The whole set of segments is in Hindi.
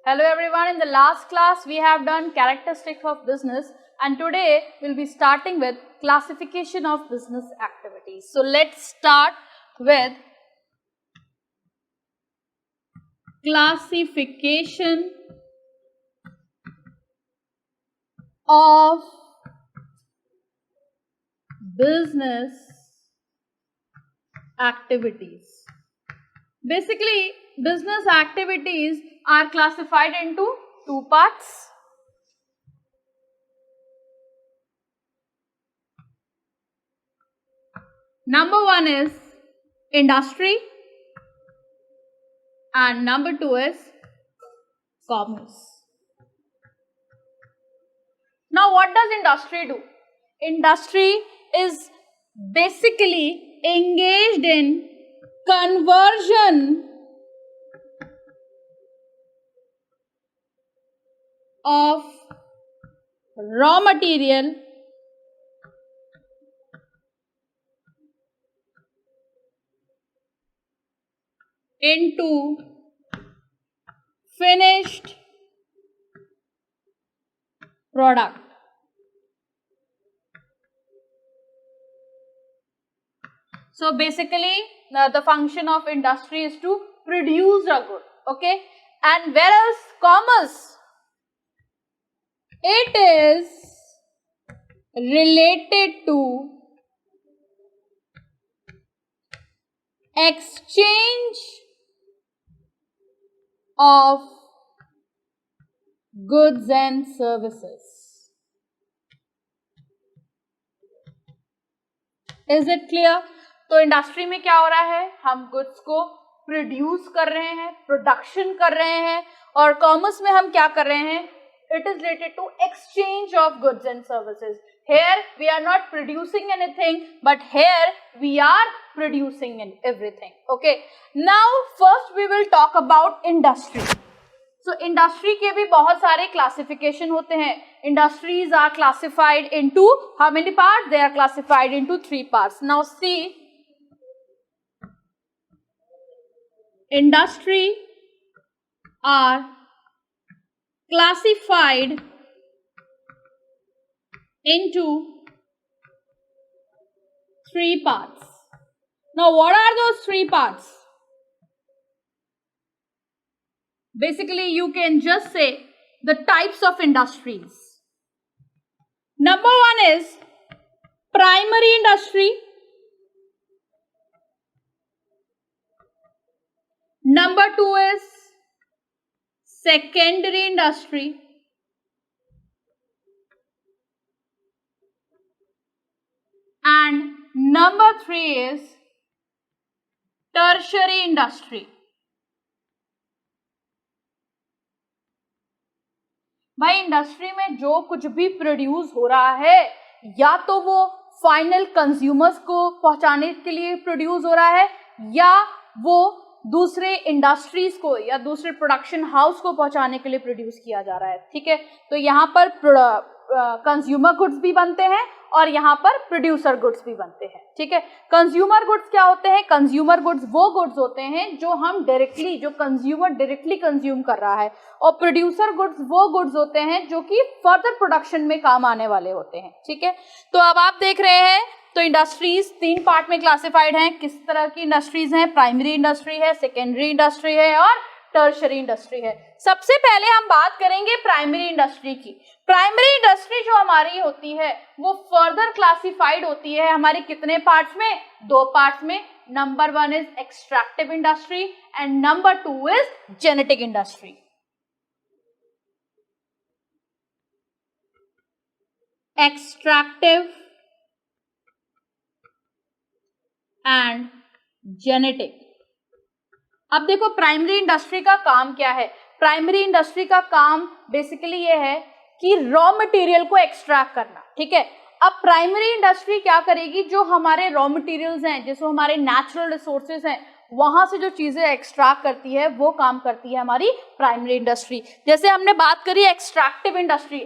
Hello everyone, in the last class we have done characteristics of business and today we'll be starting with classification of business activities. So let's start with classification of business activities. Basically, business activities are classified into two parts. Number one is industry and number two is commerce. Now, what does industry do? Industry is basically engaged in conversion of raw material into finished product. So basically the function of industry is to produce a good, okay? And whereas commerce, it is related to exchange of goods and services. Is it clear? तो इंडस्ट्री में क्या हो रहा है, हम गुड्स को प्रोड्यूस कर रहे हैं, प्रोडक्शन कर रहे हैं, और कॉमर्स में हम क्या कर रहे हैं, it is related to exchange of goods and services. Here we are not producing anything, but here we are producing everything. Okay. Now first we will talk about industry. So industry के भी बहुत सारे classification होते हैं. Industries are classified into how many parts? They are classified into 3 parts. Now see, industry are classified into 3 parts. Now what are those 3 parts? Basically you can just say the types of industries. Number one is primary industry. Number two is secondary industry. And number three is tertiary industry. भाई इंडस्ट्री में जो कुछ भी प्रोड्यूस हो रहा है, या तो वो फाइनल कंज्यूमर्स को पहुंचाने के लिए प्रोड्यूस हो रहा है, या वो दूसरे इंडस्ट्रीज को या दूसरे प्रोडक्शन हाउस को पहुंचाने के लिए प्रोड्यूस किया जा रहा है. ठीक है, तो यहाँ पर कंज्यूमर गुड्स भी बनते हैं और यहाँ पर प्रोड्यूसर गुड्स भी बनते हैं. ठीक है, कंज्यूमर गुड्स क्या होते हैं? कंज्यूमर गुड्स वो गुड्स होते हैं जो हम डायरेक्टली, जो कंज्यूमर डायरेक्टली कंज्यूम कर रहा है, और प्रोड्यूसर गुड्स वो गुड्स होते हैं जो कि फर्दर प्रोडक्शन में काम आने वाले होते हैं. ठीक है, तो अब आप देख रहे हैं तो इंडस्ट्रीज 3 पार्ट में क्लासिफाइड हैं. किस तरह की इंडस्ट्रीज हैं? प्राइमरी इंडस्ट्री है, सेकेंडरी इंडस्ट्री है और टर्शरी इंडस्ट्री है. सबसे पहले हम बात करेंगे प्राइमरी इंडस्ट्री की. प्राइमरी इंडस्ट्री जो हमारी होती है वो फर्दर क्लासिफाइड होती है हमारे कितने पार्ट्स में? 2 पार्ट्स में. Number 1 is extractive industry and number 2 is genetic industry. Extractive and genetic. अब देखो प्राइमरी इंडस्ट्री का काम क्या है. प्राइमरी इंडस्ट्री का काम बेसिकली ये है कि रॉ मटेरियल को एक्सट्रैक्ट करना. ठीक है, अब प्राइमरी इंडस्ट्री क्या करेगी? जो हमारे रॉ मटेरियल्स हैं, जैसे हमारे नेचुरल रिसोर्सेज हैं, वहां से जो चीजें एक्सट्रैक्ट करती है वो काम करती है हमारी प्राइमरी इंडस्ट्री. जैसे हमने बात करी extractive industry.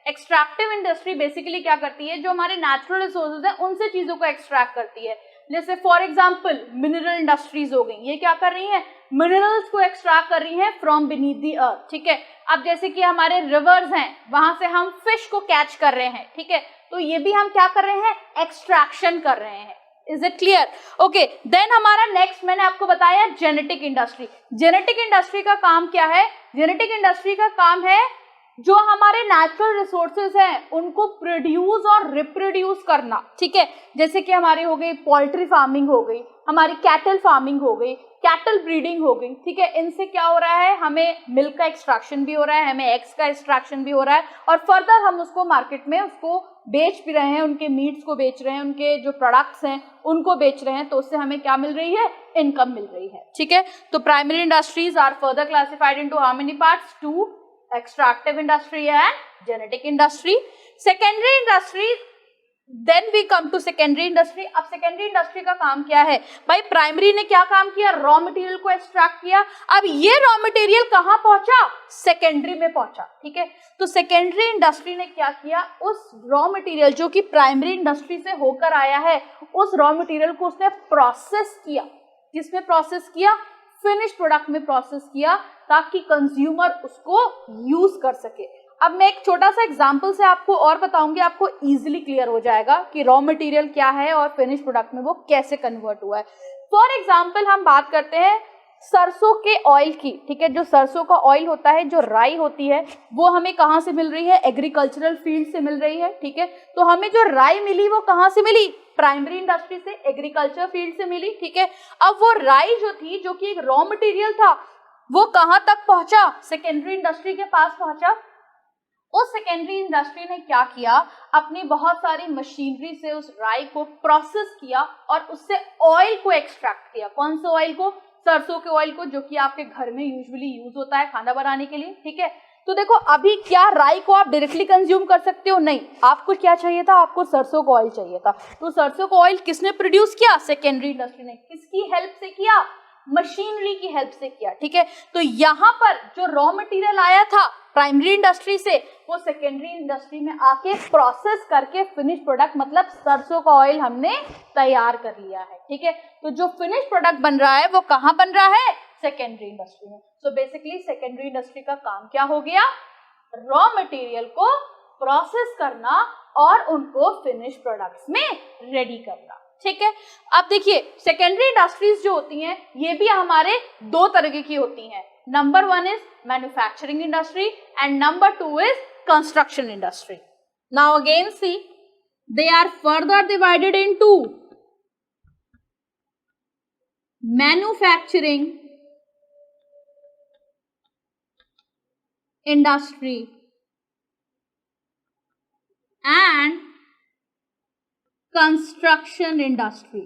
Extractive industry basically क्या करती है? जो हमारे नेचुरल रिसोर्सेज हैं उनसे चीजों को एक्सट्रैक्ट करती है. जैसे फॉर एग्जांपल मिनरल इंडस्ट्रीज हो गई, ये क्या कर रही हैं? मिनरल्स को एक्सट्रैक्ट कर रही हैं फ्रॉम बीनीथ द अर्थ, ठीक है। अब जैसे कि हमारे रिवर्स हैं, वहां से हम फिश को कैच कर रहे हैं, ठीक है, तो ये भी हम क्या कर रहे हैं, एक्सट्रैक्शन कर रहे हैं। Is it clear? Okay, then हमारा नेक्स्ट मैंने आपको बताया जेनेटिक इंडस्ट्री। जेनेटिक इंडस्ट्री का काम क्या है? जेनेटिक इंडस्ट्री का काम है जो हमारे नेचुरल रिसोर्सेज हैं उनको प्रोड्यूस और रिप्रोड्यूस करना, ठीक है। जैसे कि हमारी हो गई पोल्ट्री फार्मिंग, हो गई हमारी कैटल फार्मिंग, हो गई कैटल ब्रीडिंग, हो गई, ठीक है। इनसे क्या हो रहा है, हमें मिल्क का एक्सट्रैक्शन भी हो रहा है, हमें एग्स का एक्सट्रैक्शन भी हो रहा है, और फर्दर हम उसको मार्केट में उसको बेच भी रहे हैं, उनके मीट्स को बेच रहे हैं, उनके जो प्रोडक्ट्स हैं उनको बेच रहे हैं, तो उससे हमें क्या मिल रही है, इनकम मिल रही है, ठीक है। तो primary industries are further classified into how many parts? 2, extractive industry and genetic industry. Secondary industry, then we come to secondary industry. अब secondary industry का काम क्या है भाई? प्राइमरी ने क्या काम किया, रॉ मटेरियल को एक्सट्रैक्ट किया। अब ये रॉ मटेरियल कहाँ पहुंचा, सेकेंडरी में पहुंचा, ठीक है। तो सेकेंडरी इंडस्ट्री ने क्या किया, उस रॉ मटेरियल जो कि प्राइमरी इंडस्ट्री से होकर आया है, उस रॉ मटेरियल को उसने प्रोसेस किया। किसमें प्रोसेस किया? फिनिश प्रोडक्ट में प्रोसेस किया, ताकि कंज्यूमर उसको यूज कर सके। अब मैं एक छोटा सा एग्जांपल से आपको और बताऊंगी, आपको इजीली क्लियर हो जाएगा कि रॉ मटेरियल क्या है और फिनिश प्रोडक्ट में वो कैसे कन्वर्ट हुआ है। फॉर एग्जांपल हम बात करते हैं सरसों के ऑयल की, ठीक है। जो सरसों का ऑयल होता है, जो राई होती है, वो हमें कहाँ से मिल रही है, एग्रीकल्चरल फील्ड से मिल रही है, ठीक है। तो हमें जो राई मिली वो कहाँ से मिली, प्राइमरी इंडस्ट्री से, एग्रीकल्चर फील्ड से मिली, ठीक है। अब वो राई जो थी, जो कि एक रॉ मटेरियल था, वो कहाँ तक पहुंचा, सेकेंडरी इंडस्ट्री के पास पहुंचा। उस सेकेंडरी इंडस्ट्री ने क्या किया, अपनी बहुत सारी मशीनरी से उस राई को प्रोसेस किया और उससे ऑयल को एक्सट्रैक्ट किया। कौन से ऑयल को? सरसों के ऑयल को, जो कि आपके घर में यूजुअली यूज होता है खाना बनाने के लिए, ठीक है। तो देखो, अभी क्या राई को आप डायरेक्टली कंज्यूम कर सकते हो? नहीं। आपको क्या चाहिए था, आपको सरसों का ऑयल चाहिए था। तो सरसों का ऑयल किसने प्रोड्यूस किया, सेकेंडरी इंडस्ट्री ने। किसकी हेल्प से किया, मशीनरी की हेल्प से किया, ठीक है। तो यहाँ पर जो रॉ मटेरियल आया था प्राइमरी इंडस्ट्री से, वो सेकेंडरी इंडस्ट्री में आके प्रोसेस करके फिनिश प्रोडक्ट, मतलब सरसों का ऑयल हमने तैयार कर लिया है, ठीक है। तो जो फिनिश प्रोडक्ट बन रहा है वो कहाँ बन रहा है, सेकेंडरी इंडस्ट्री में। सो बेसिकली सेकेंडरी इंडस्ट्री का काम क्या हो गया, रॉ मटेरियल को प्रोसेस करना और उनको फिनिश प्रोडक्ट्स में रेडी करना, ठीक है। अब देखिए, सेकेंडरी इंडस्ट्रीज जो होती हैं, ये भी हमारे दो तरह की होती हैं। Number 1 is manufacturing industry and number 2 is construction industry. Now again see, they are further divided into manufacturing industry and construction industry.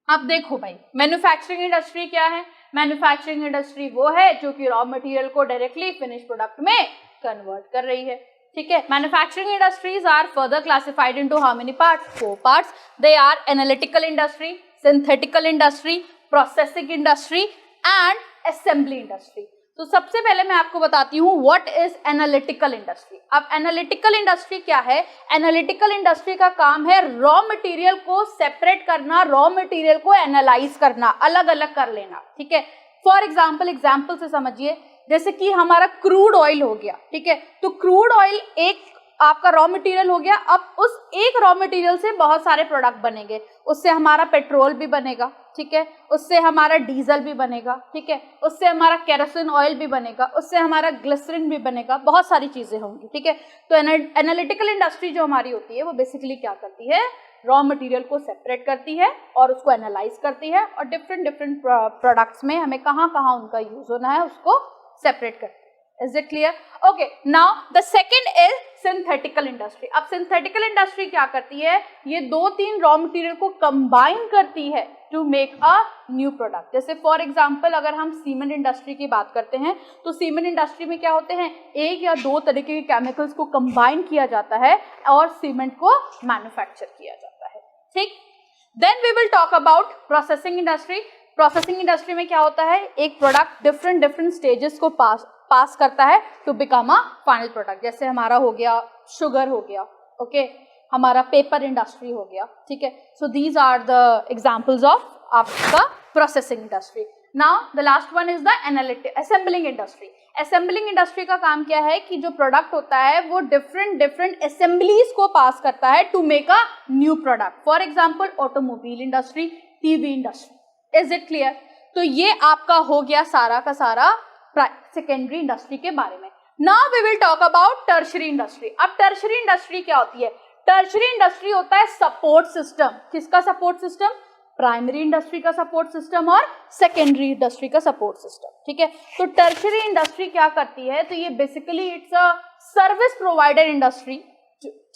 अब देखो भाई, मैन्युफैक्चरिंग इंडस्ट्री क्या है? मैन्युफैक्चरिंग इंडस्ट्री वो है जो कि रॉ मटेरियल को डायरेक्टली फिनिश प्रोडक्ट में कन्वर्ट कर रही है, ठीक है। Manufacturing industries are further classified into how many parts? 4 parts. They are analytical industry, synthetical industry, processing industry and assembly industry. तो सबसे पहले मैं आपको बताती हूँ व्हाट इज एनालिटिकल इंडस्ट्री। अब एनालिटिकल इंडस्ट्री क्या है? एनालिटिकल इंडस्ट्री का काम है रॉ मटेरियल को सेपरेट करना, रॉ मटेरियल को एनालाइज करना, अलग अलग कर लेना, ठीक है। फॉर एग्जाम्पल से समझिए, जैसे कि हमारा क्रूड ऑयल हो गया, ठीक है। तो क्रूड ऑयल एक आपका रॉ मटेरियल हो गया। अब उस एक रॉ मटेरियल से बहुत सारे प्रोडक्ट बनेंगे, उससे हमारा पेट्रोल भी बनेगा, ठीक है, उससे हमारा डीजल भी बनेगा, ठीक है, उससे हमारा केरोसिन ऑयल भी बनेगा, उससे हमारा ग्लिसरीन भी बनेगा, बहुत सारी चीजें होंगी, ठीक है। तो एनालिटिकल इंडस्ट्री जो हमारी होती है वो बेसिकली क्या करती है, रॉ मटेरियल को सेपरेट करती है और उसको एनालाइज करती है और डिफरेंट प्रोडक्ट्स में हमें कहाँ कहाँ उनका यूज होना है उसको सेपरेट करती है। Is it clear? Okay, now the second is synthetical industry. अब synthetical industry क्या करती है? ये 2-3 रॉ मटेरियल को कंबाइन करती है to make a new product. जैसे फॉर एग्जाम्पल अगर हम सीमेंट इंडस्ट्री की बात करते हैं, तो सीमेंट इंडस्ट्री में क्या होते हैं, 1 या 2 तरीके के केमिकल्स को कंबाइन किया जाता है और सीमेंट को मैन्युफैक्चर किया जाता है, ठीक। Then we will talk about processing industry. Processing industry में क्या होता है, एक प्रोडक्ट डिफरेंट स्टेजेस को पास करता है to become a final product. जैसे हमारा हो गया शुगर हो गया, ओके, हमारा पेपर इंडस्ट्री हो गया, ठीक है. So these are the examples of आपका processing industry. Now the last one is the analytic assembling industry. Assembling industry का काम क्या है कि जो प्रोडक्ट होता है वो डिफरेंट असेंबलीज को पास करता है to make a new product. For example automobile industry, TV industry. Is it clear? तो ये आपका हो गया सारा का सारा सेकेंडरी इंडस्ट्री के बारे में. Now we will talk about tertiary industry. अब टर्शरी इंडस्ट्री क्या होती है? टर्शरी इंडस्ट्री होता है सपोर्ट सिस्टम. किसका सपोर्ट सिस्टम? प्राइमरी इंडस्ट्री का सपोर्ट सिस्टम और सेकेंडरी इंडस्ट्री का सपोर्ट सिस्टम, ठीक है. तो टर्शरी इंडस्ट्री क्या करती है? तो ये basically it's a service provider industry,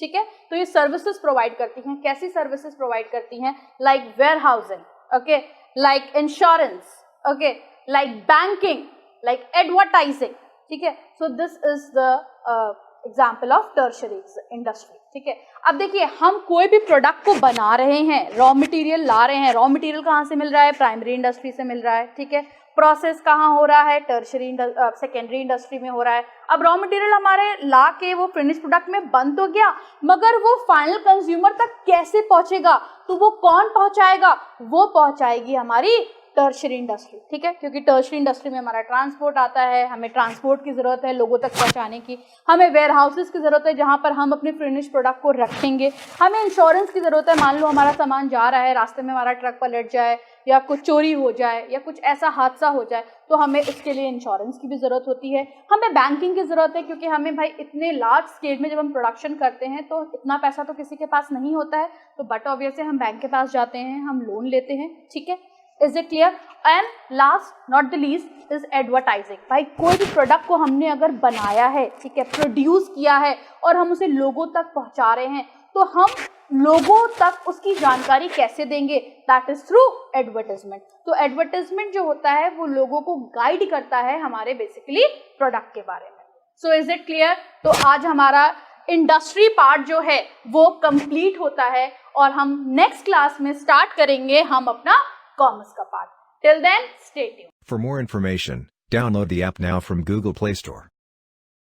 ठीक है. तो ये सर्विसेज प्रोवाइड करती हैं. कैसी सर्विसेज प्रोवाइड करती हैं? Like warehousing, okay, like insurance, okay, like banking, like advertising, ठीक है. So this is the example of tertiary industry, ठीक है. अब देखिए, हम कोई भी प्रोडक्ट को बना रहे हैं, रॉ मटेरियल ला रहे हैं. रॉ मटेरियल कहाँ से मिल रहा है? प्राइमरी इंडस्ट्री से मिल रहा है, ठीक है. प्रोसेस कहाँ हो रहा है? टर्शरी सेकेंडरी इंडस्ट्री में हो रहा है. अब रॉ मटेरियल हमारे ला के वो फिनिश प्रोडक्ट में बन तो गया, मगर वो फाइनल कंज्यूमर तक कैसे पहुंचेगा? तो वो कौन पहुंचाएगा? वो पहुंचाएगी हमारी टर्शरी इंडस्ट्री, ठीक है. क्योंकि टर्शरी इंडस्ट्री में हमारा ट्रांसपोर्ट आता है, हमें ट्रांसपोर्ट की ज़रूरत है लोगों तक पहुंचाने की, हमें वेयर हाउसेस की ज़रूरत है जहां पर हम अपने फिनिश प्रोडक्ट को रखेंगे, हमें इंश्योरेंस की ज़रूरत है. मान लो हमारा सामान जा रहा है, रास्ते में हमारा ट्रक पलट जाए या कुछ चोरी हो जाए या कुछ ऐसा हादसा हो जाए, तो हमें उसके लिए इंश्योरेंस की भी ज़रूरत होती है. हमें बैंकिंग की ज़रूरत है, क्योंकि हमें भाई इतने लार्ज स्केल में जब हम प्रोडक्शन करते हैं तो इतना पैसा तो किसी के पास नहीं होता है, तो बट ऑब्वियसली हम बैंक के पास जाते हैं, हम लोन लेते हैं, ठीक है. Is it clear? And last not the least is advertising. भाई कोई भी प्रोडक्ट को हमने अगर बनाया है, ठीक है, प्रोड्यूस किया है और हम उसे लोगों तक पहुंचा रहे हैं, तो हम लोगों तक उसकी जानकारी कैसे देंगे? That is through advertisement. तो एडवर्टाइजमेंट जो होता है वो लोगों को गाइड करता है हमारे बेसिकली प्रोडक्ट के बारे में. So is it clear? तो आज हमारा इंडस्ट्री पार्ट जो है वो कंप्लीट होता है और हम नेक्स्ट क्लास में स्टार्ट करेंगे हम अपना कॉमर्स का part. Till then, stay tuned. For more information, download the app now from Google Play Store.